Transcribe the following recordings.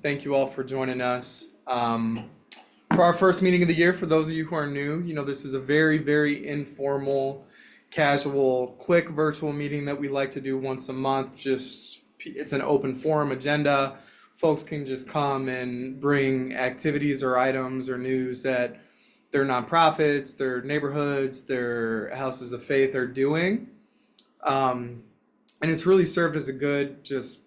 Thank you all for joining us. For our first meeting of the year, for those of you who are new, this is a very, very informal, casual, quick virtual meeting that we like to do once a month. It's an open forum agenda. Folks can just come and bring activities or items or news that their nonprofits, their neighborhoods, their houses of faith are doing. Um, and it's really served as a good just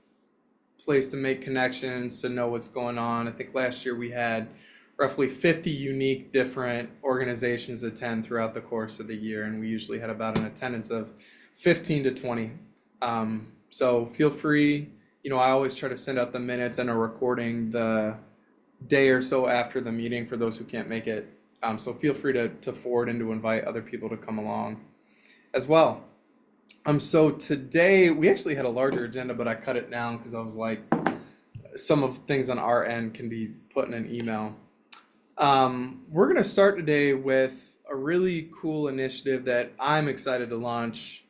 place to make connections, to know what's going on. I think last year we had roughly 50 unique different organizations attend throughout the course of the year, and we usually had about an attendance of 15 to 20. So feel free, I always try to send out the minutes and a recording the day or so after the meeting for those who can't make it. So feel free to forward and to invite other people to come along as well. So today we actually had a larger agenda, but I cut it down because I was like, some of things on our end can be put in an email. We're going to start today with a really cool initiative that I'm excited to launch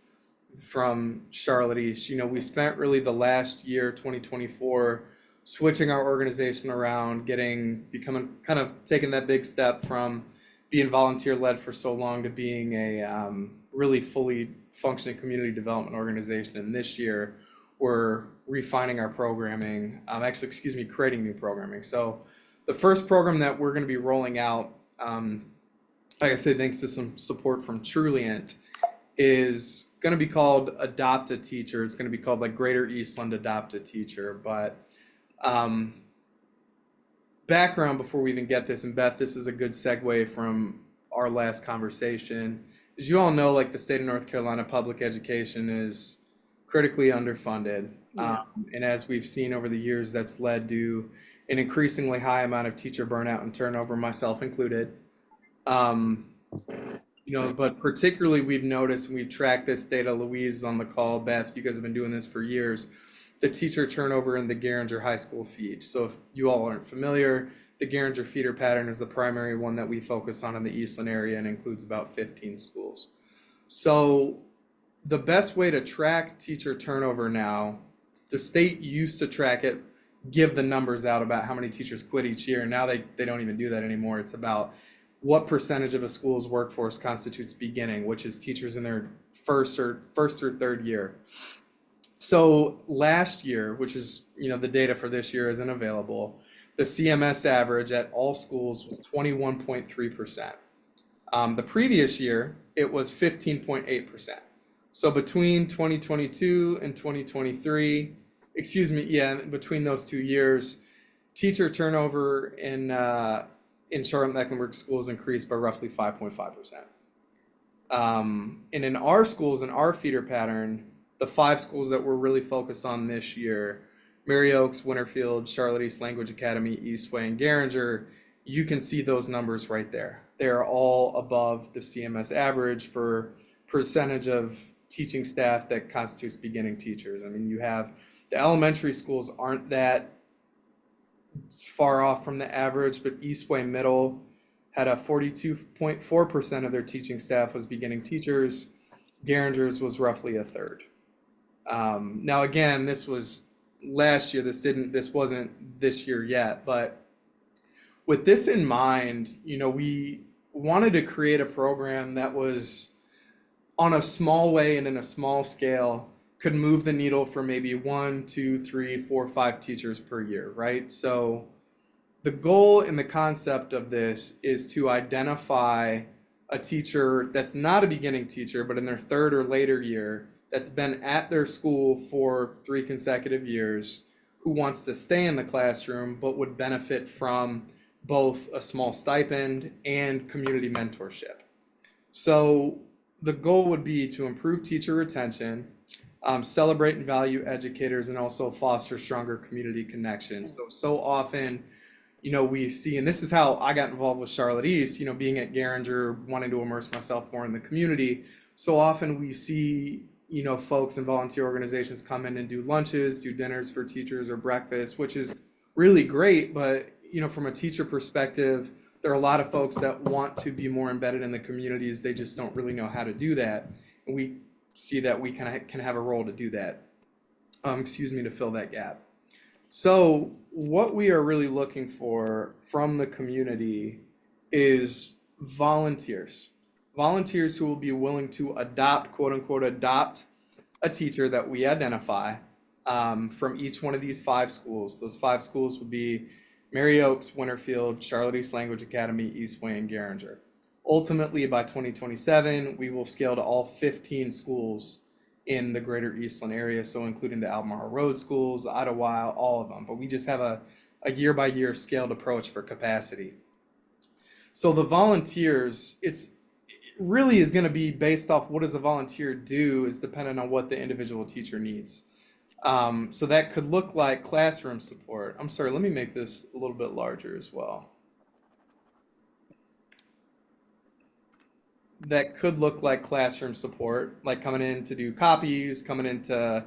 from Charlotte East. We spent really the last year, 2024, switching our organization around, becoming kind of taking that big step from being volunteer led for so long to being a really fully functioning community development organization. And this year we're refining our programming, creating new programming. So the first program that we're going to be rolling out, like I said, thanks to some support from Trulient, is going to be called Adopt a Teacher. It's going to be called like Greater Eastland Adopt a Teacher. But background before we even get this, and Beth, this is a good segue from our last conversation. As you all know, like the state of North Carolina public education is critically underfunded. Yeah. And as we've seen over the years, that's led to an increasingly high amount of teacher burnout and turnover, myself included. But particularly we've noticed, and we've tracked this data, Louise is on the call, Beth, you guys have been doing this for years, the teacher turnover in the Garinger High School feed. So if you all aren't familiar, the Garinger feeder pattern is the primary one that we focus on in the Eastland area and includes about 15 schools. So the best way to track teacher turnover now, the state used to track it, give the numbers out about how many teachers quit each year. Now they don't even do that anymore. It's about what percentage of a school's workforce constitutes beginning, which is teachers in their first or third year. So last year, which is, the data for this year isn't available, the CMS average at all schools was 21.3%. The previous year, it was 15.8%. So between 2022 and 2023, between those 2 years, teacher turnover in Charlotte-Mecklenburg schools increased by roughly 5.5%. And in our schools, in our feeder pattern, the 5 schools that we're really focused on this year, Mary Oaks, Winterfield, Charlotte East Language Academy, Eastway, and Garinger, you can see those numbers right there. They're all above the CMS average for percentage of teaching staff that constitutes beginning teachers. I mean, you have the elementary schools aren't that far off from the average, but Eastway Middle had a 42.4% of their teaching staff was beginning teachers. Garinger's was roughly a third. Now, again, this was last year. This wasn't this year yet, but with this in mind, we wanted to create a program that was on a small way and in a small scale could move the needle for maybe 1, 2, 3, 4, 5 teachers per year, right? So the goal and the concept of this is to identify a teacher that's not a beginning teacher, but in their third or later year, that's been at their school for 3 consecutive years, who wants to stay in the classroom, but would benefit from both a small stipend and community mentorship. So the goal would be to improve teacher retention, celebrate and value educators, and also foster stronger community connections. So often, we see, and this is how I got involved with Charlotte East, being at Garinger, wanting to immerse myself more in the community. So often we see, folks and volunteer organizations come in and do lunches, do dinners for teachers or breakfast, which is really great. But, from a teacher perspective, there are a lot of folks that want to be more embedded in the communities. They just don't really know how to do that. And we see that we can have a role to do that, to fill that gap. So, what we are really looking for from the community is volunteers. Volunteers who will be willing to adopt, quote unquote, adopt a teacher that we identify from each one of these five schools. Those five schools would be Mary Oaks, Winterfield, Charlotte East Language Academy, Eastway, and Garinger. Ultimately, by 2027, we will scale to all 15 schools in the greater Eastland area, so including the Albemarle Road schools, Ottawa, all of them. But we just have a year by year scaled approach for capacity. So the volunteers, it really is going to be based off what does a volunteer do is dependent on what the individual teacher needs. So that could look like classroom support. I'm sorry, let me make this a little bit larger as well. That could look like classroom support, like coming in to do copies, coming in to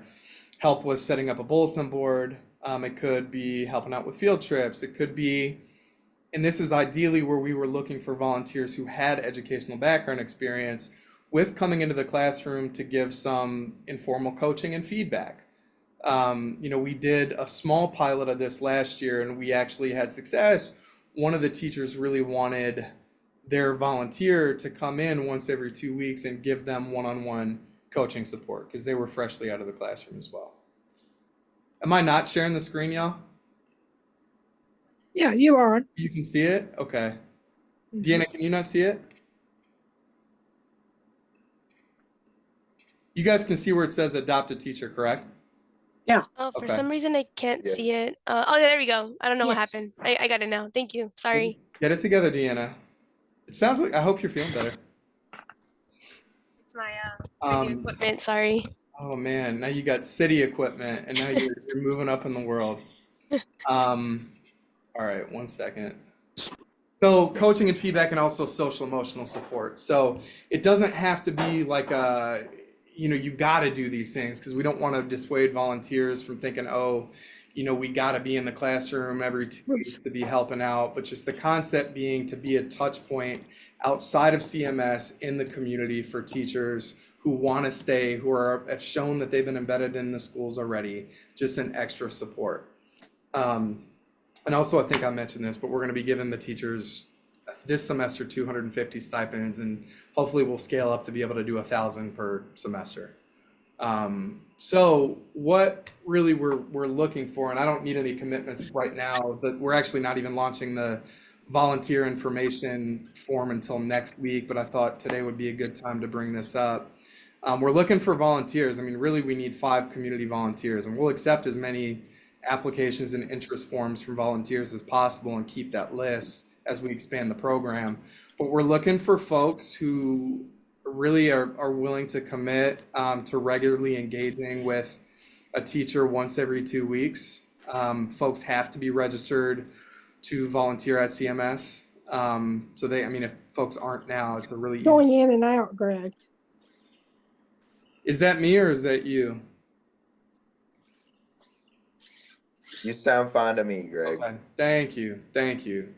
help with setting up a bulletin board. It could be helping out with field trips. It could be, and this is ideally where we were looking for volunteers who had educational background experience with coming into the classroom to give some informal coaching and feedback. We did a small pilot of this last year and we actually had success. One of the teachers really wanted their volunteer to come in once every 2 weeks and give them one-on-one coaching support because they were freshly out of the classroom as well. Am I not sharing the screen, y'all? Yeah, you are. You can see it? Okay. Deanna, can you not see it? You guys can see where it says adopted teacher, correct? Yeah. Oh, for Okay. some reason I can't Yeah. see it. Oh, yeah, there we go. I don't know what Yes. happened. I got it now. Thank you. Sorry. Get it together, Deanna. It sounds like, I hope you're feeling better. It's my radio equipment. Sorry. Oh man, now you got city equipment and now you're moving up in the world. All right, 1 second. So coaching and feedback and also social emotional support. So it doesn't have to be like you got to do these things because we don't want to dissuade volunteers from thinking, oh, we got to be in the classroom every 2 weeks to be helping out. But just the concept being to be a touch point outside of CMS in the community for teachers who want to stay, who have shown that they've been embedded in the schools already, just an extra support. And also, I think I mentioned this, but we're going to be giving the teachers this semester 250 stipends, and hopefully we'll scale up to be able to do 1,000 per semester. So what really we're looking for, and I don't need any commitments right now, but we're actually not even launching the volunteer information form until next week, but I thought today would be a good time to bring this up. We're looking for volunteers. I mean, really, we need 5 community volunteers, and we'll accept as many applications and interest forms from volunteers as possible and keep that list as we expand the program. But we're looking for folks who really are willing to commit to regularly engaging with a teacher once every 2 weeks. Folks have to be registered to volunteer at CMS. So if folks aren't now, it's a really easy. Going in and out, Greg. Is that me or is that you? You sound fine to me, Greg. Okay. Thank you.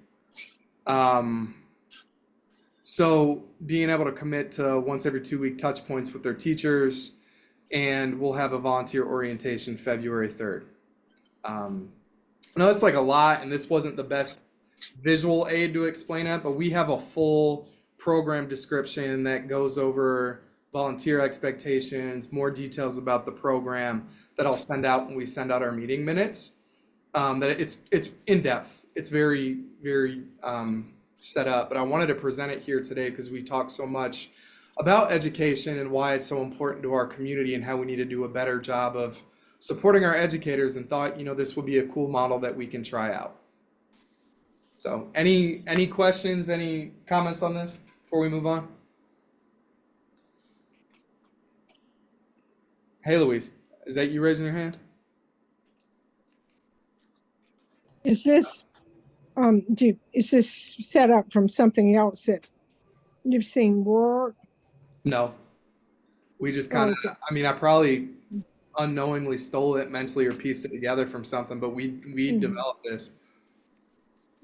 So being able to commit to once every 2 week touch points with their teachers, and we'll have a volunteer orientation February 3rd. I know it's like a lot, and this wasn't the best visual aid to explain it, but we have a full program description that goes over volunteer expectations, more details about the program that I'll send out when we send out our meeting minutes. That it's in depth. It's very, very set up, but I wanted to present it here today because we talk so much about education and why it's so important to our community and how we need to do a better job of supporting our educators, and thought, this would be a cool model that we can try out. So any questions, any comments on this before we move on? Hey, Louise, is that you raising your hand? Is this is this set up from something else that you've seen work? No. We just kind of, I probably unknowingly stole it mentally or pieced it together from something, but we developed this.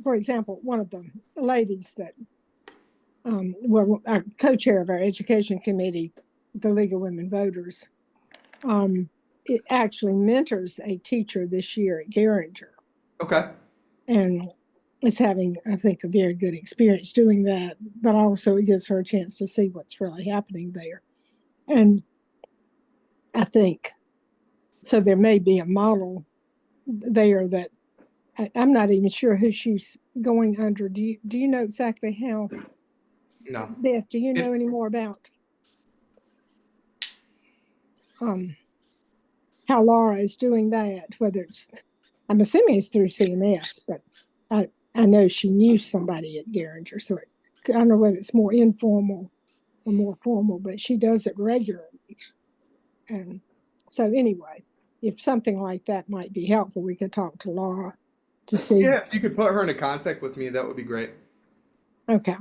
For example, one of the ladies that a co-chair of our education committee, the League of Women Voters, it actually mentors a teacher this year at Garinger. Okay. And is having, I think, a very good experience doing that, but also it gives her a chance to see what's really happening there. And I think, so there may be a model there that I'm not even sure who she's going under. Do you know exactly how? No. Beth, do you know any more about how Laura is doing that? Whether it's, I'm assuming it's through CMS, but I know she knew somebody at Garinger, so I don't know whether it's more informal or more formal, but she does it regularly. And so anyway, if something like that might be helpful, we could talk to Laura to see. Yeah, if you could put her into contact with me, that would be great. Okay.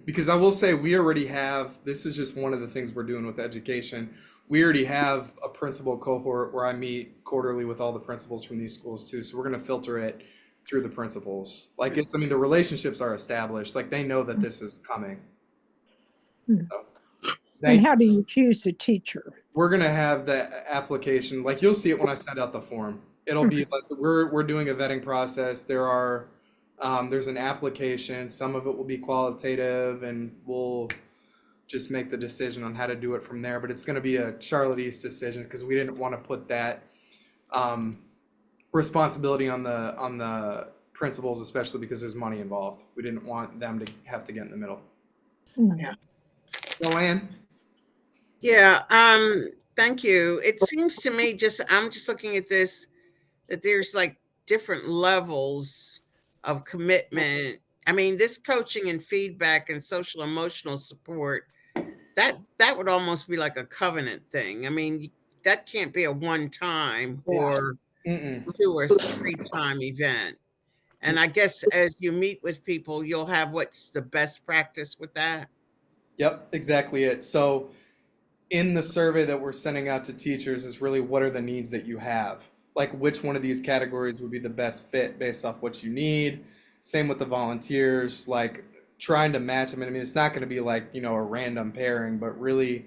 Because I will say we already have, this is just one of the things we're doing with education. We already have a principal cohort where I meet quarterly with all the principals from these schools too. So we're going to filter it through the principals. Like it's, I mean, the relationships are established. Like they know that this is coming. So And how do you choose a teacher? we're going to have the application. Like you'll see it when I send out the form. It'll be like we're doing a vetting process. There's an application. Some of it will be qualitative, and we'll just make the decision on how to do it from there. But it's going to be a Charlotte East decision because we didn't want to put that responsibility on the principals, especially because there's money involved. We didn't want them to have to get in the middle. Yeah. Joanne? Yeah, thank you. It seems to me I'm just looking at this, that there's like different levels of commitment. I mean, this coaching and feedback and social emotional support, that would almost be like a covenant thing. I mean, that can't be a one time or 2 or 3 time event. And I guess as you meet with people, you'll have what's the best practice with that. Yep, exactly it. So in the survey that we're sending out to teachers is really what are the needs that you have? Like which one of these categories would be the best fit based off what you need? Same with the volunteers, like trying to match them. I mean, it's not going to be like, you know, a random pairing, but really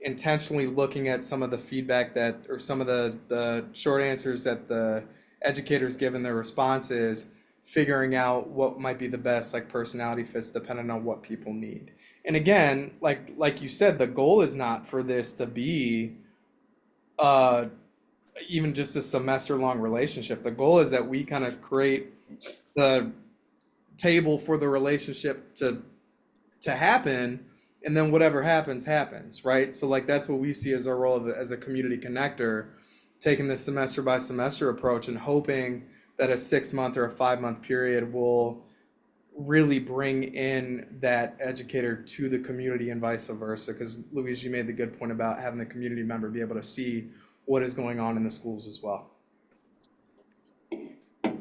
intentionally looking at some of the feedback that, or some of the short answers that the educators give in their responses, figuring out what might be the best like personality fits depending on what people need. And again, like you said, the goal is not for this to be even just a semester long relationship. The goal is that we kind of create the table for the relationship to happen, and then whatever happens, right? So like that's what we see as our role as a community connector, taking this semester by semester approach and hoping that a 6-month or a 5-month period will really bring in that educator to the community and vice versa. Because Louise, you made the good point about having the community member be able to see what is going on in the schools as well. But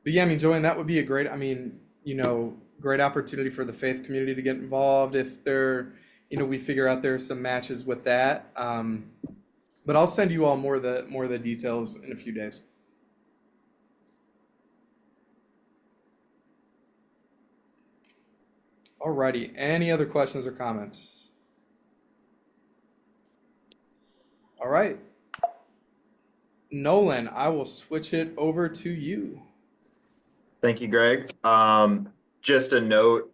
yeah, I mean, Joanne, that would be a great, I mean, you know, great opportunity for the faith community to get involved if they're, you know, we figure out there's some matches with that. But I'll send you all more of the details in a few days. Alrighty, any other questions or comments? All right. Nolan, I will switch it over to you. Thank you, Greg. Just a note,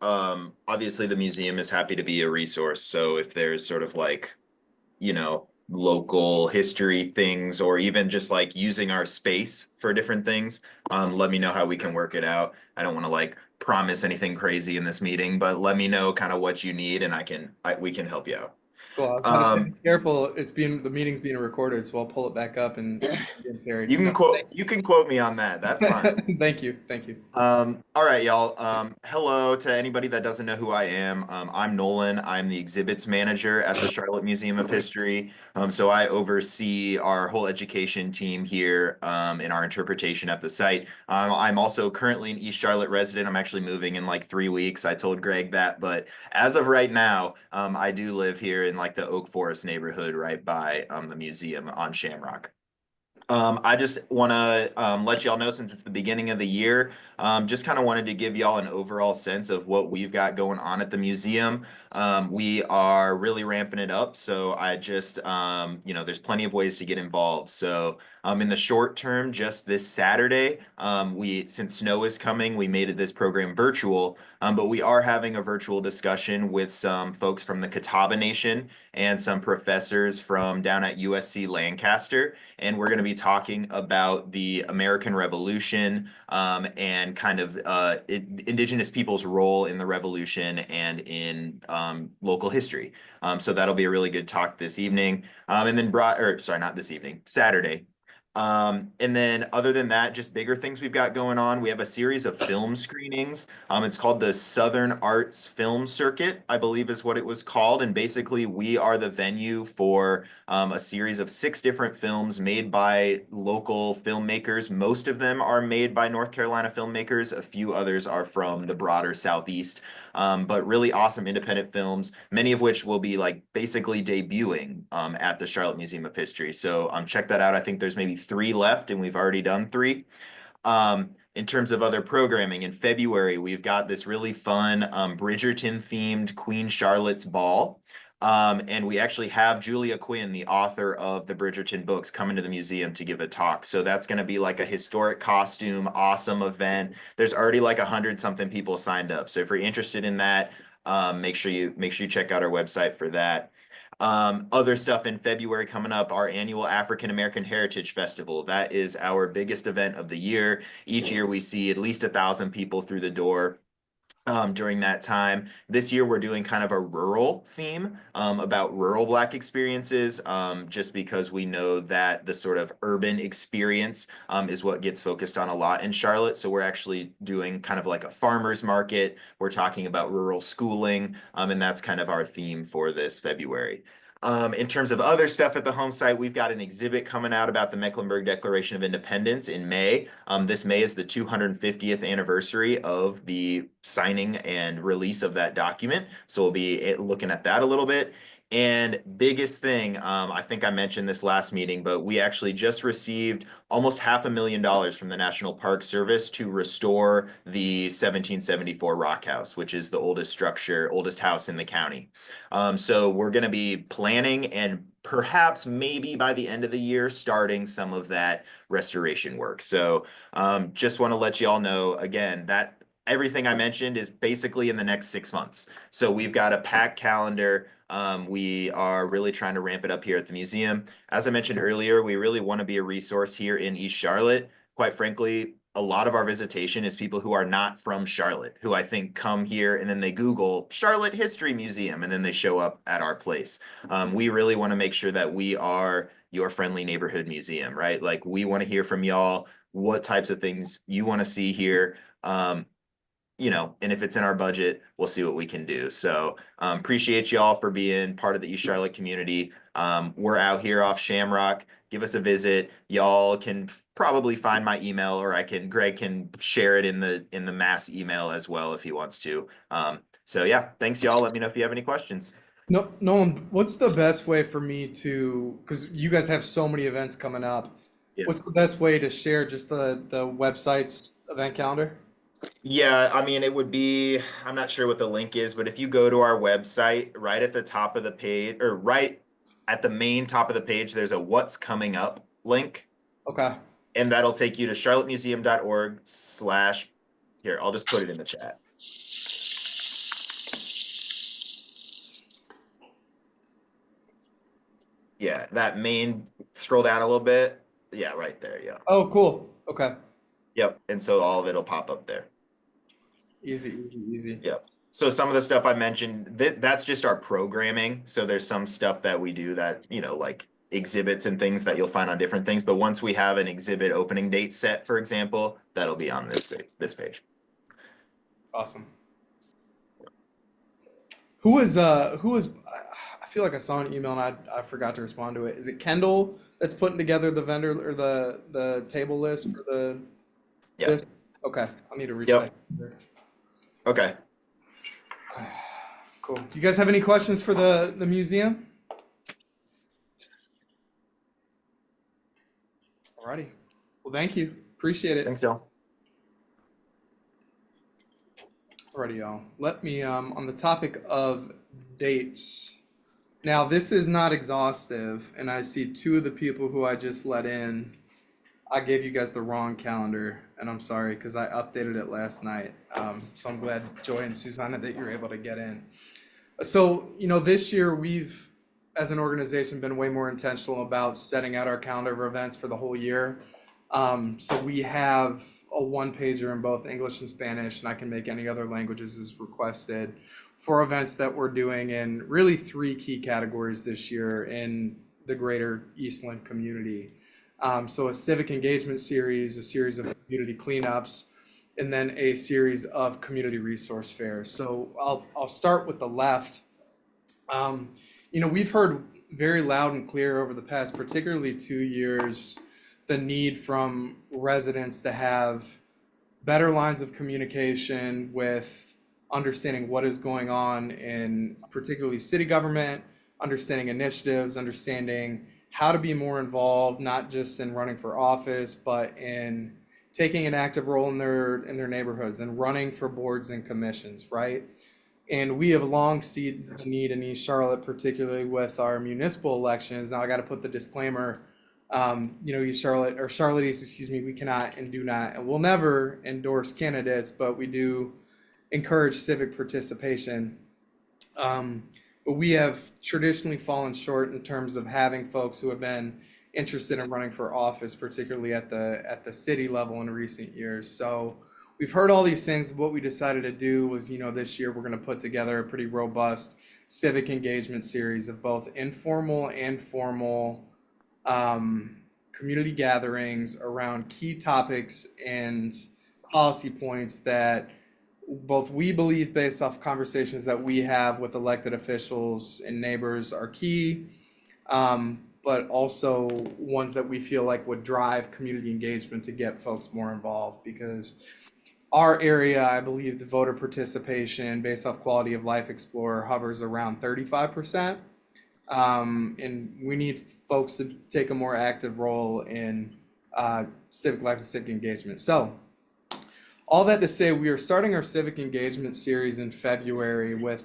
obviously the museum is happy to be a resource. So if there's sort of like, you know, local history things, or even just like using our space for different things, let me know how we can work it out. I don't want to like promise anything crazy in this meeting, but let me know kind of what you need and we can help you out. Cool. I was gonna say, be careful. The meeting's being recorded, so I'll pull it back up and Terry. You can quote me on that. That's fine. Thank you. All right, y'all. Hello to anybody that doesn't know who I am. I'm Nolan. I'm the exhibits manager at the Charlotte Museum of History. So I oversee our whole education team here in our interpretation at the site. I'm also currently an East Charlotte resident. I'm actually moving in like 3 weeks. I told Greg that, but as of right now, I do live here in like the Oak Forest neighborhood right by the museum on Shamrock. I just want to let y'all know, since it's the beginning of the year, just kind of wanted to give y'all an overall sense of what we've got going on at the museum. We are really ramping it up, so I just, there's plenty of ways to get involved. So in the short term, just this Saturday, since snow is coming, we made this program virtual, but we are having a virtual discussion with some folks from the Catawba Nation and some professors from down at USC Lancaster, and we're going to be talking about the American Revolution and kind of indigenous people's role in the Revolution and in local history. So that'll be a really good talk this evening. And then not this evening, Saturday. And then other than that, just bigger things we've got going on. We have a series of film screenings. It's called the Southern Arts Film Circuit, I believe is what it was called. And basically, we are the venue for a series of 6 different films made by local filmmakers. Most of them are made by North Carolina filmmakers. A few others are from the broader Southeast. But really awesome independent films, many of which will be like basically debuting at the Charlotte Museum of History. So check that out. I think there's maybe 3 left, and we've already done 3. In terms of other programming, in February, we've got this really fun Bridgerton themed Queen Charlotte's Ball. And we actually have Julia Quinn, the author of the Bridgerton books, coming to the museum to give a talk. So that's going to be like a historic costume, awesome event. There's already like 100-something people signed up. So if you're interested in that, make sure you check out our website for that. Other stuff in February coming up, our annual African American Heritage Festival. That is our biggest event of the year. Each year we see at least 1,000 people through the door during that time. This year we're doing kind of a rural theme about rural Black experiences, just because we know that the sort of urban experience is what gets focused on a lot in Charlotte. So we're actually doing kind of like a farmer's market. We're talking about rural schooling, and that's kind of our theme for this February. In terms of other stuff at the home site, we've got an exhibit coming out about the Mecklenburg Declaration of Independence in May. This May is the 250th anniversary of the signing and release of that document. So we'll be looking at that a little bit. And biggest thing, I think I mentioned this last meeting, but we actually just received almost $500,000 from the National Park Service to restore the 1774 Rock House, which is the oldest house in the county. So we're going to be planning and perhaps maybe by the end of the year starting some of that restoration work. So just want to let you all know again that everything I mentioned is basically in the next 6 months. So we've got a packed calendar. We are really trying to ramp it up here at the museum. As I mentioned earlier, we really want to be a resource here in East Charlotte. Quite frankly, a lot of our visitation is people who are not from Charlotte, who I think come here and then they Google Charlotte History Museum and then they show up at our place. We really want to make sure that we are your friendly neighborhood museum, right? Like we want to hear from y'all what types of things you want to see here. And if it's in our budget, we'll see what we can do. So appreciate y'all for being part of the East Charlotte community. We're out here off Shamrock. Give us a visit. Y'all can probably find my email, or Greg can share it in the mass email as well if he wants to. So yeah, thanks y'all. Let me know if you have any questions. No, Nolan, what's the best way for me to, because you guys have so many events coming up, Yeah. what's the best way to share just the website's event calendar? Yeah, I mean, it would be, I'm not sure what the link is, but if you go to our website, right at the top of the page, or right at the main top of the page, there's a what's coming up link. Okay. And that'll take you to charlottemuseum.org/ here, I'll just put it in the chat. Yeah, that main, scroll down a little bit. Yeah, right there. Yeah. Oh, cool. Okay. Yep. And so all of it'll pop up there. Easy. Yep. So some of the stuff I mentioned, that's just our programming. So there's some stuff that we do that, like exhibits and things that you'll find on different things. But once we have an exhibit opening date set, for example, that'll be on this page. Awesome. Who was I feel like I saw an email and I forgot to respond to it. Is it Kendall that's putting together the vendor or the table list for the Yeah. list? Okay. I need to reach Yep. back there. Okay. Cool. You guys have any questions for the museum? Alrighty. Well, thank you. Appreciate it. Thanks, y'all. Alrighty, y'all. Let me, on the topic of dates. Now, this is not exhaustive, and I see two of the people who I just let in. I gave you guys the wrong calendar, and I'm sorry because I updated it last night. So I'm glad, Joy and Susanna, that you're able to get in. So, this year we've, as an organization, been way more intentional about setting out our calendar of events for the whole year. So we have a one-pager in both English and Spanish, and I can make any other languages as requested, for events that we're doing in really 3 key categories this year in the greater Eastland community. So a civic engagement series, a series of community cleanups, and then a series of community resource fairs. So I'll start with the left. We've heard very loud and clear over the past, particularly 2 years, the need from residents to have better lines of communication with understanding what is going on in particularly city government, understanding initiatives, understanding how to be more involved, not just in running for office, but in taking an active role in their neighborhoods and running for boards and commissions, right? And we have long seen the need in East Charlotte, particularly with our municipal elections. Now I got to put the disclaimer, East Charlotte, or Charlotte East, excuse me, we cannot and do not and will never endorse candidates, but we do encourage civic participation. But we have traditionally fallen short in terms of having folks who have been interested in running for office, particularly at the city level in recent years. So we've heard all these things. What we decided to do was, this year we're going to put together a pretty robust civic engagement series of both informal and formal community gatherings around key topics and policy points that both we believe, based off conversations that we have with elected officials and neighbors, are key, but also ones that we feel like would drive community engagement to get folks more involved. Because our area, I believe the voter participation based off Quality of Life Explorer hovers around 35%. And we need folks to take a more active role in civic life and civic engagement. So all that to say, we are starting our civic engagement series in February with,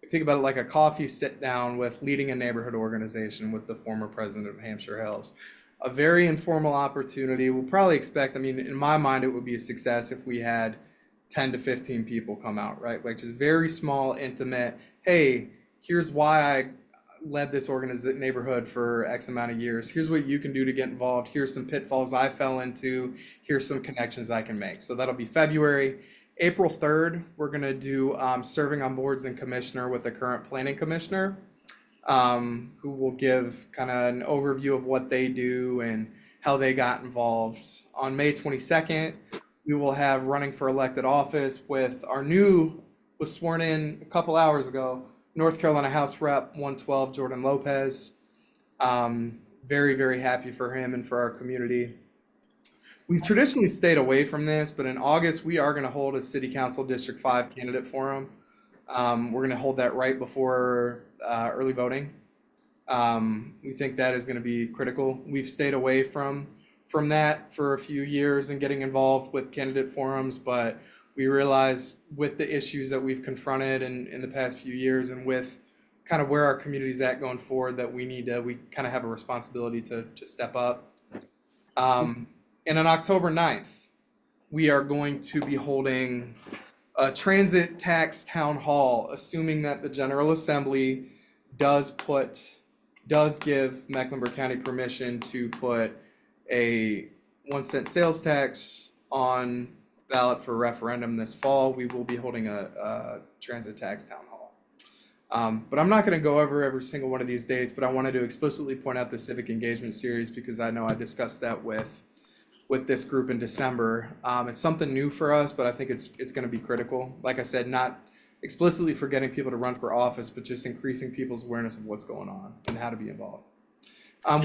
think about it like a coffee sit down with leading a neighborhood organization with the former president of Hampshire Hills. A very informal opportunity. We'll probably expect, in my mind, it would be a success if we had 10 to 15 people come out, right? Like just very small, intimate, hey, here's why I led this neighborhood for X amount of years. Here's what you can do to get involved. Here's some pitfalls I fell into. Here's some connections I can make. So that'll be February. April 3rd, we're going to do serving on boards and commissioner with the current planning commissioner, who will give kind of an overview of what they do and how they got involved. On May 22nd, we will have running for elected office with was sworn in a couple hours ago, North Carolina House Rep 112, Jordan Lopez. Very, very happy for him and for our community. We've traditionally stayed away from this, but in August, we are going to hold a City Council District 5 candidate forum. We're going to hold that right before early voting. We think that is going to be critical. We've stayed away from that for a few years and getting involved with candidate forums, but we realize with the issues that we've confronted in the past few years and with kind of where our community's at going forward, that we kind of have a responsibility to step up. And on October 9th, we are going to be holding a transit tax town hall, assuming that the General Assembly does give Mecklenburg County permission to put a 1-cent sales tax on ballot for referendum this fall. We will be holding a transit tax town hall. But I'm not going to go over every single one of these dates, but I wanted to explicitly point out the civic engagement series because I know I discussed that with this group in December. It's something new for us, but I think it's going to be critical. Like I said, not explicitly for getting people to run for office, but just increasing people's awareness of what's going on and how to be involved.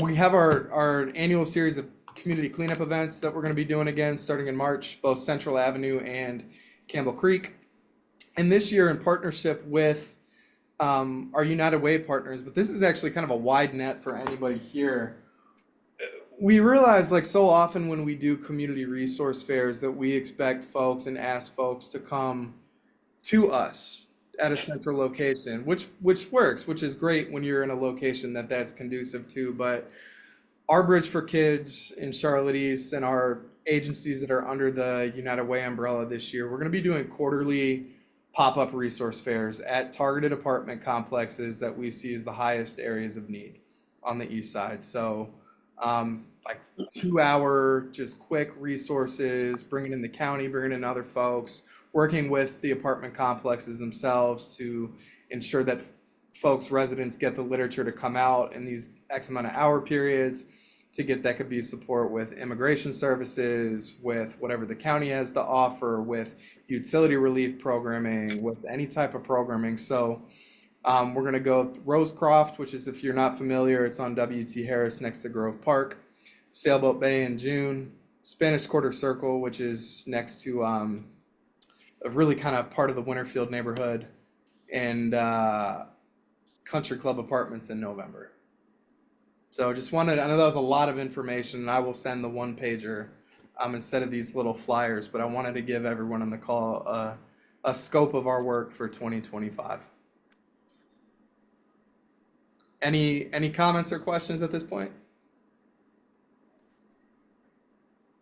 We have our annual series of community cleanup events that we're going to be doing again starting in March, both Central Avenue and Campbell Creek. And this year in partnership with our United Way partners, but this is actually kind of a wide net for anybody here. we realize like so often when we do community resource fairs that we expect folks and ask folks to come to us at a central location, which works, which is great when you're in a location that's conducive to. But our Bridge for Kids in Charlotte East and our agencies that are under the United Way umbrella this year, we're going to be doing quarterly pop-up resource fairs at targeted apartment complexes that we see as the highest areas of need on the east side. So like 2 hour, just quick resources, bringing in the county, bringing in other folks, working with the apartment complexes themselves to ensure that folks, residents get the literature to come out in these X amount of hour periods to get that could be support with immigration services, with whatever the county has to offer, with utility relief programming, with any type of programming. So we're going to go Rosecroft, which is, if you're not familiar, it's on W.T. Harris next to Grove Park. Sailboat Bay in June. Spanish Quarter Circle, which is next to a really kind of part of the Winterfield neighborhood. And Country Club Apartments in November. So just wanted, I know that was a lot of information, and I will send the one pager instead of these little flyers, but I wanted to give everyone on the call a scope of our work for 2025. Any comments or questions at this point?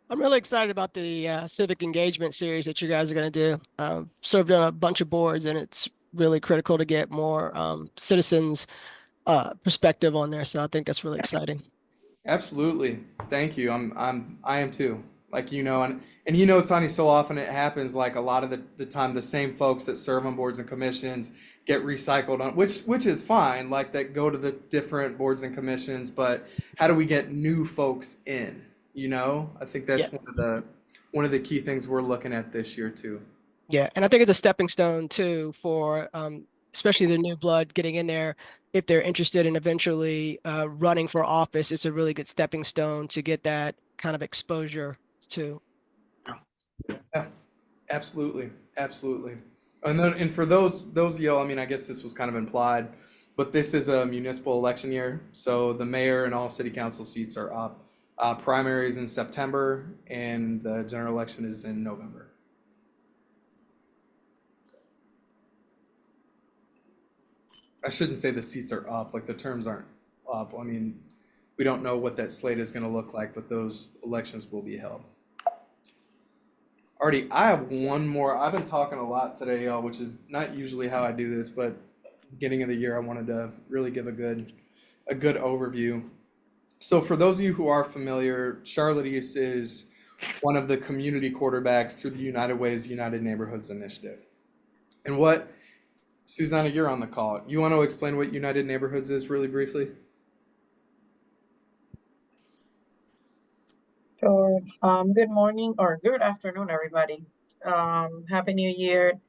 I'm really excited about the civic engagement series that you guys are going to do. Served on a bunch of boards, and it's really critical to get more citizens' perspective on there. So I think that's really exciting. Absolutely. Thank you. I am too. Like, and you know, Tani, so often it happens, like a lot of the time, the same folks that serve on boards and commissions get recycled on, which is fine, like that go to the different boards and commissions, but how do we get new folks in? I think that's one of the key things we're looking at this year too. Yeah, and I think it's a stepping stone too for especially the new blood getting in there. If they're interested in eventually running for office, it's a really good stepping stone to get that kind of exposure too. Yeah, absolutely, absolutely. And for those of y'all, I mean, I guess this was kind of implied, but this is a municipal election year, so the mayor and all city council seats are up. Primaries in September, and the general election is in November. I shouldn't say the seats are up, like the terms aren't up. I mean, we don't know what that slate is going to look like, but those elections will be held. Artie, I have one more. I've been talking a lot today, y'all, which is not usually how I do this, but beginning of the year, I wanted to really give a good overview. So for those of you who are familiar, Charlotte East is one of the community quarterbacks through the United Way's United Neighborhoods Initiative. And Susanna, you're on the call. You want to explain what United Neighborhoods is really briefly? Sure. Good morning or good afternoon, everybody. Happy New Year.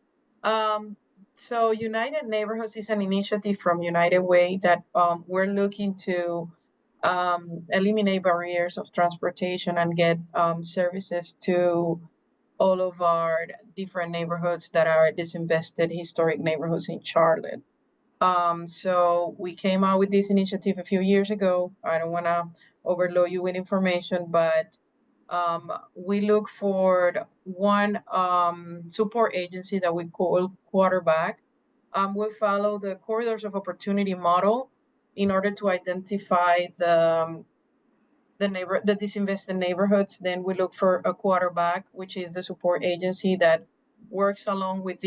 So United Neighborhoods is an initiative from United Way that we're looking to eliminate barriers of transportation and get services to all of our different neighborhoods that are disinvested historic neighborhoods in Charlotte. So we came out with this initiative a few years ago. I don't want to overload you with information, but we look for one support agency that we call Quarterback. We follow the corridors of opportunity model in order to identify the disinvested neighborhoods. Then we look for a Quarterback, which is the support agency that works along with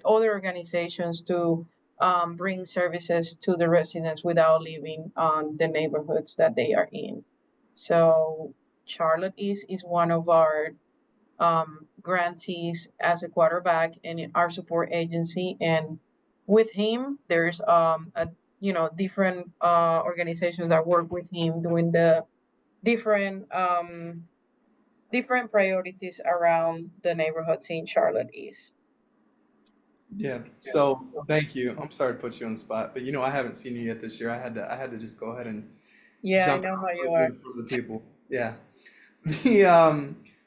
other organizations to bring services to the residents without leaving the neighborhoods that they are in. So Charlotte East is one of our grantees as a Quarterback in our support agency, and with him there's different organizations that work with him doing the different priorities around the neighborhoods in Charlotte East. Yeah. So thank you. I'm sorry to put you on the spot, but I haven't seen you yet this year. I had to just go ahead and jump I know how you are. for the people. Yeah.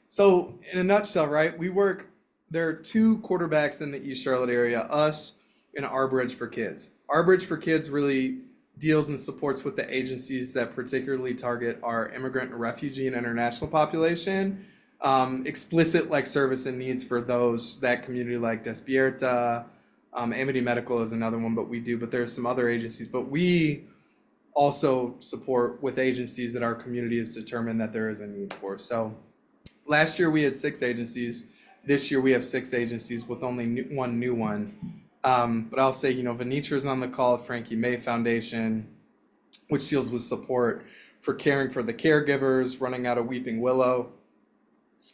So in a nutshell, right? There are two quarterbacks in the East Charlotte area, us and Our Bridge for Kids. Our Bridge for Kids really deals and supports with the agencies that particularly target our immigrant and refugee and international population. Explicit like service and needs for that community, like Despierta. Amity Medical is another one, but there's some other agencies, but we also support with agencies that our community has determined that there is a need for. So last year we had 6 agencies. This year we have 6 agencies with only one new one. But I'll say, Venetra's on the call, Frankie May Foundation, which deals with support for caring for the caregivers, running out of Weeping Willow.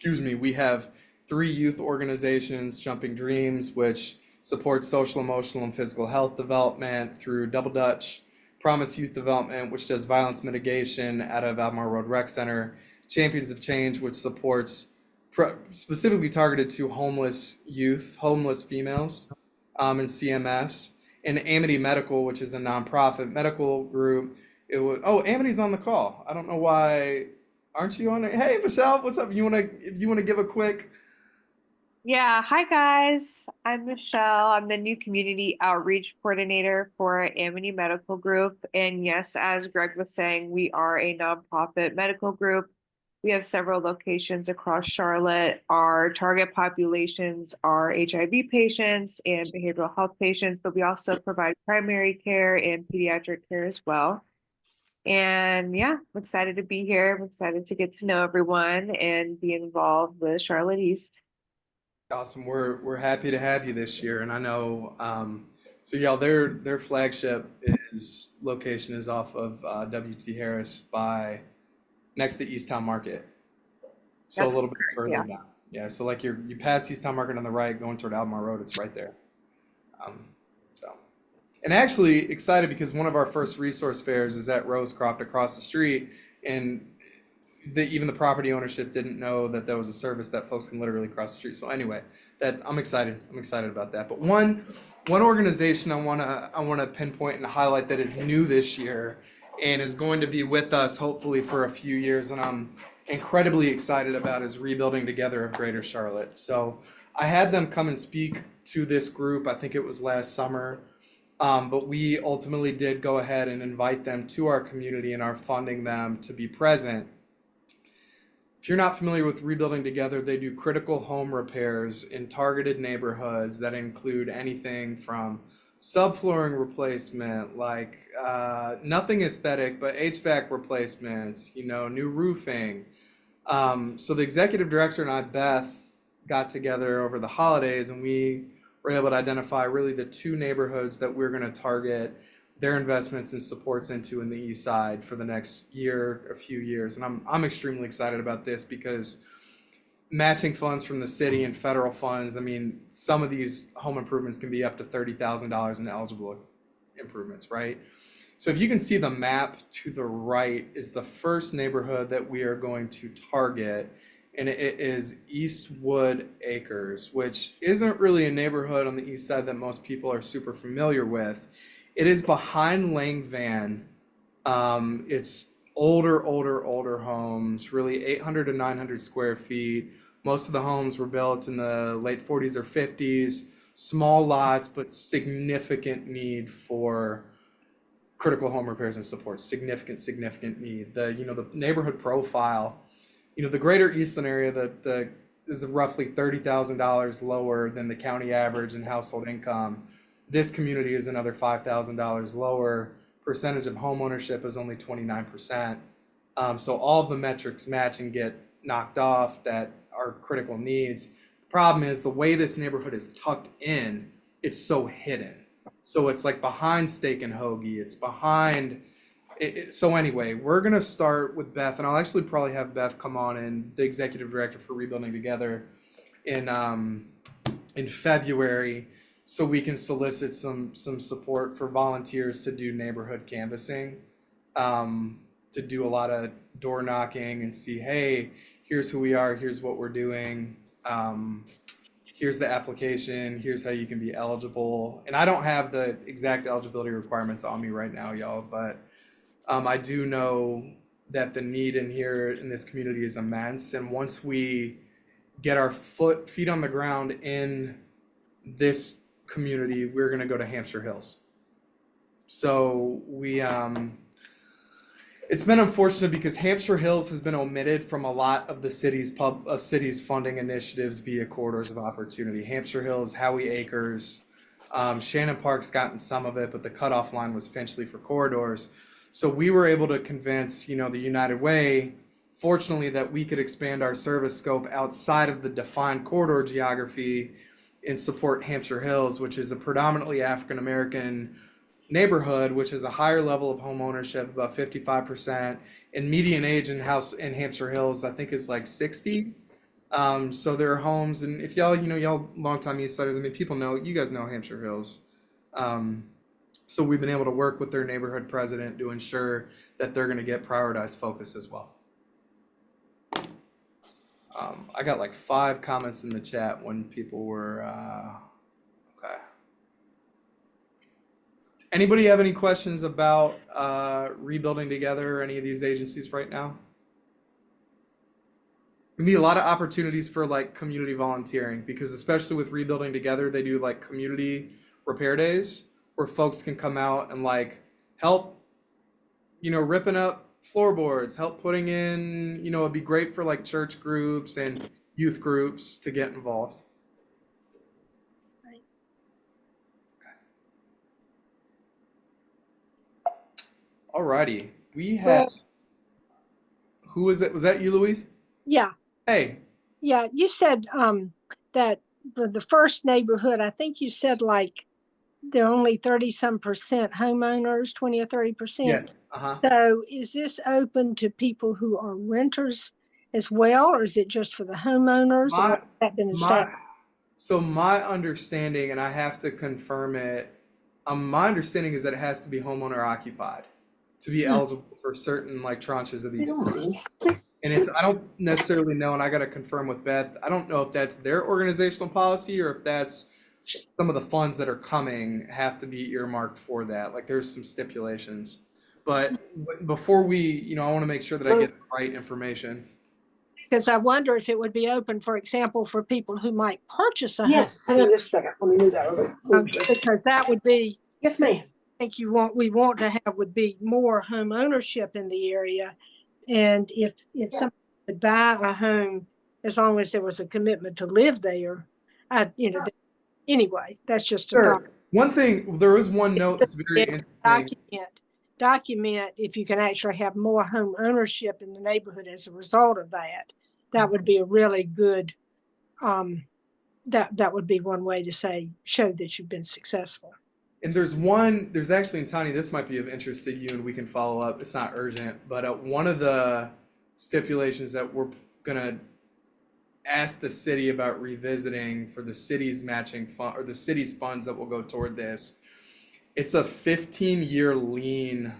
We have 3 youth organizations, Jumping Dreams, which supports social, emotional, and physical health development through Double Dutch. Promise Youth Development, which does violence mitigation out of Albemarle Road Rec Center. Champions of Change, which supports specifically targeted to homeless youth, homeless females, and CMS. And Amity Medical, which is a nonprofit medical group. Amity's on the call. I don't know why. Aren't you on it? Hey, Michelle, what's up? If you wanna give a quick. Yeah, hi guys. I'm Michelle. I'm the new community outreach coordinator for Amity Medical Group. And yes, as Greg was saying, we are a nonprofit medical group. We have several locations across Charlotte. Our target populations are HIV patients and behavioral health patients, but we also provide primary care and pediatric care as well. And yeah, I'm excited to be here. I'm excited to get to know everyone and be involved with Charlotte East. Awesome. We're happy to have you this year, and I know. So y'all, their flagship location is off of W.T. Harris by next to Easttown Market. So Yep. a little bit further Yeah. down. Yeah. So like you pass Easttown Market on the right, going toward Albemarle Road, it's right there. And actually excited because one of our first resource fairs is at Rosecroft across the street, and even the property ownership didn't know that there was a service that folks can literally cross the street. So anyway, I'm excited about that. But one organization I wanna pinpoint and highlight that is new this year and is going to be with us hopefully for a few years, and I'm incredibly excited about, is Rebuilding Together of Greater Charlotte. So I had them come and speak to this group. I think it was last summer. But we ultimately did go ahead and invite them to our community and are funding them to be present. If you're not familiar with Rebuilding Together, they do critical home repairs in targeted neighborhoods that include anything from subflooring replacement, like nothing aesthetic, but HVAC replacements, new roofing. So the executive director and I, Beth, got together over the holidays, and we were able to identify really the 2 neighborhoods that we're going to target their investments and supports into in the East Side for the next a few years. And I'm extremely excited about this because matching funds from the city and federal funds, I mean, some of these home improvements can be up to $30,000 in eligible improvements, right? So if you can see the map to the right is the first neighborhood that we are going to target, and it is Eastwood Acres, which isn't really a neighborhood on the east side that most people are super familiar with. It is behind Lang Van. It's older homes, really 800 to 900 square feet. Most of the homes were built in the late 40s or 50s, small lots, but significant need for critical home repairs and support, significant need. The neighborhood profile, the greater Eastland area that is roughly $30,000 lower than the county average in household income. This community is another $5,000 lower. Percentage of home ownership is only 29%. So all of the metrics match and get knocked off that are critical needs. The problem is the way this neighborhood is tucked in, it's so hidden. So it's like behind Steak and Hoagie. It's behind. So anyway, we're gonna start with Beth, and I'll actually probably have Beth come on, and the executive director for Rebuilding Together in February, so we can solicit some support for volunteers to do neighborhood canvassing, to do a lot of door knocking and see, hey, here's who we are, here's what we're doing, here's the application, here's how you can be eligible. And I don't have the exact eligibility requirements on me right now, y'all, but I do know that the need in this community is immense. And once we get our feet on the ground in this community, we're going to go to Hampshire Hills. So it's been unfortunate because Hampshire Hills has been omitted from a lot of the city's funding initiatives via corridors of opportunity. Hampshire Hills, Howie Acres, Shannon Park's gotten some of it, but the cutoff line was Finchley for corridors. So we were able to convince, the United Way, fortunately, that we could expand our service scope outside of the defined corridor geography and support Hampshire Hills, which is a predominantly African American neighborhood, which is a higher level of home ownership, about 55%, and median age in Hampshire Hills, I think, is like 60. So there are homes, and if y'all, y'all longtime Eastsiders, I mean, people know, you guys know Hampshire Hills. So we've been able to work with their neighborhood president to ensure that they're going to get prioritized focus as well. I got like 5 comments in the chat when people were, okay. Anybody have any questions about rebuilding together or any of these agencies right now? We need a lot of opportunities for like community volunteering, because especially with rebuilding together, they do like community repair days where folks can come out and like help, ripping up floorboards, help putting in, it'd be great for like church groups and youth groups to get involved. Alrighty, we have, who was it? Was that you, Louise? Yeah. Hey. Yeah, you said that for the first neighborhood, I think you said like there are only 30-some% homeowners, 20 or 30%. Yes. Uh-huh. So is this open to people who are renters as well, or is it just for the homeowners? Or has that been established? So my understanding, and I have to confirm it, my understanding is that it has to be homeowner occupied to be eligible for certain like tranches of these. And I don't necessarily know, and I got to confirm with Beth, I don't know if that's their organizational policy or if that's some of the funds that are coming have to be earmarked for that. Like there's some stipulations. But before we, I want to make sure that I get the right information. Because I wonder if it would be open, for example, for people who might purchase a Yes, hang on just a second. Let me move that over. home. Because that would be, Yes, ma'am. I think we want to have would be more home ownership in the area. And if somebody could buy a home, as long as there was a commitment to live there, anyway, that's just a thought. One thing, there is one note that's very interesting. Document if you can actually have more home ownership in the neighborhood as a result of that. That would be a really good, that would be one way to show that you've been successful. And there's actually, and Tanya, this might be of interest to you and we can follow up. It's not urgent, but one of the stipulations that we're going to ask the city about revisiting for the city's matching fund, or the city's funds that will go toward this, it's a 15-year lien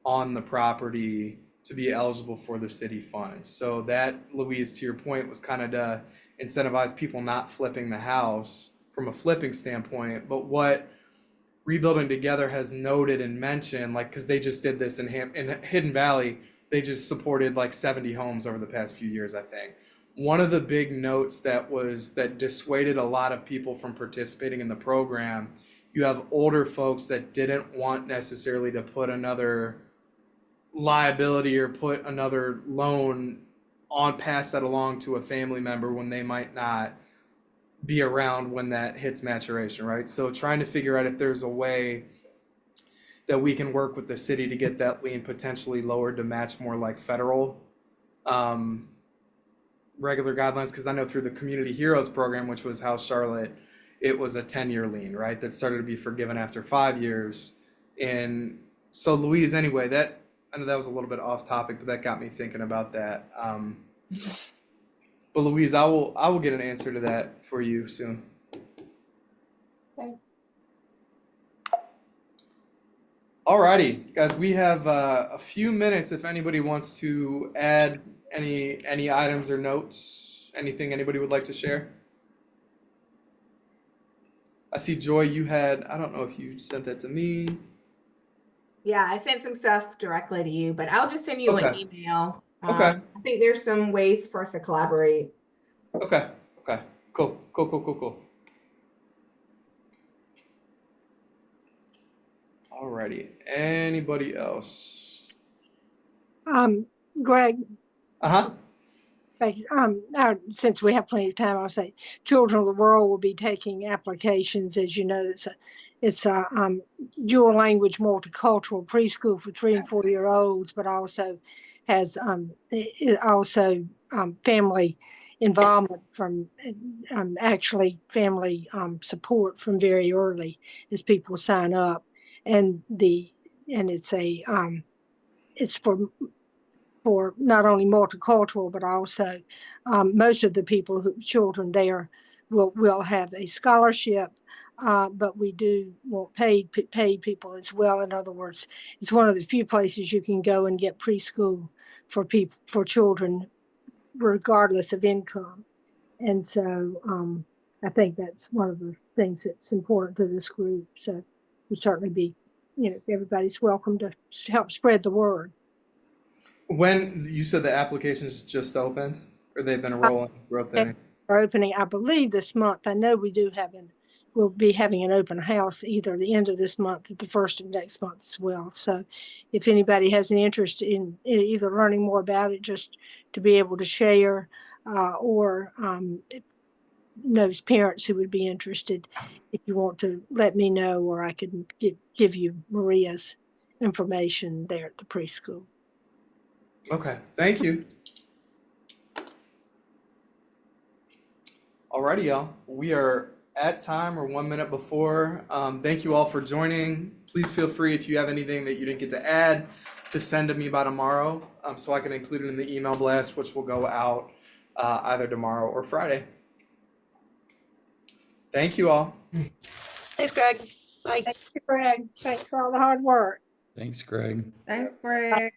on the property to be eligible for the city funds. So that, Louise, to your point, was kind of to incentivize people not flipping the house from a flipping standpoint. But what Rebuilding Together has noted and mentioned, like, because they just did this in Hidden Valley, they just supported like 70 homes over the past few years, I think. One of the big notes that dissuaded a lot of people from participating in the program, you have older folks that didn't want necessarily to put another liability or put another loan on, pass that along to a family member when they might not be around when that hits maturation, right? So trying to figure out if there's a way that we can work with the city to get that lien potentially lowered to match more like federal regular guidelines, because I know through the Community Heroes program, which was House Charlotte, it was a 10-year lien, right? That started to be forgiven after 5 years. And so Louise, anyway, I know that was a little bit off topic, but that got me thinking about that. But Louise, I will get an answer to that for you soon. Okay. Alrighty, guys, we have a few minutes if anybody wants to add any items or notes, anything anybody would like to share. I see Joy, I don't know if you sent that to me. Yeah, I sent some stuff directly to you, but I'll just send you an email. Okay. I think there's some ways for us to collaborate. Okay. Cool. Alrighty. Anybody else? Greg, Uh-huh. since we have plenty of time, I'll say Children of the World will be taking applications. As you know, it's a dual language multicultural preschool for 3 and 4 year olds, but also has family involvement from actually family support from very early as people sign up, and it's for not only multicultural, but also most of the children there will have a scholarship, but we do want paid people as well. In other words, it's one of the few places you can go and get preschool for children, regardless of income. And so I think that's one of the things that's important to this group. So we'd certainly be, everybody's welcome to help spread the word. When you said the applications just opened, or they've been rotating? Are opening, I believe, this month. I know we'll be having an open house either the end of this month or the first of next month as well. So if anybody has an interest in either learning more about it, just to be able to share, or knows parents who would be interested, if you want to let me know, or I can give you Maria's information there at the preschool. Okay, thank you. Alrighty, y'all. We are at time, or 1 minute before. Thank you all for joining. Please feel free, if you have anything that you didn't get to add, to send to me by tomorrow, so I can include it in the email blast, which will go out either tomorrow or Friday. Thank you all. Thanks, Greg. Bye. Thank you, Greg. Thanks for all the hard work. Thanks, Greg. Thanks, Greg.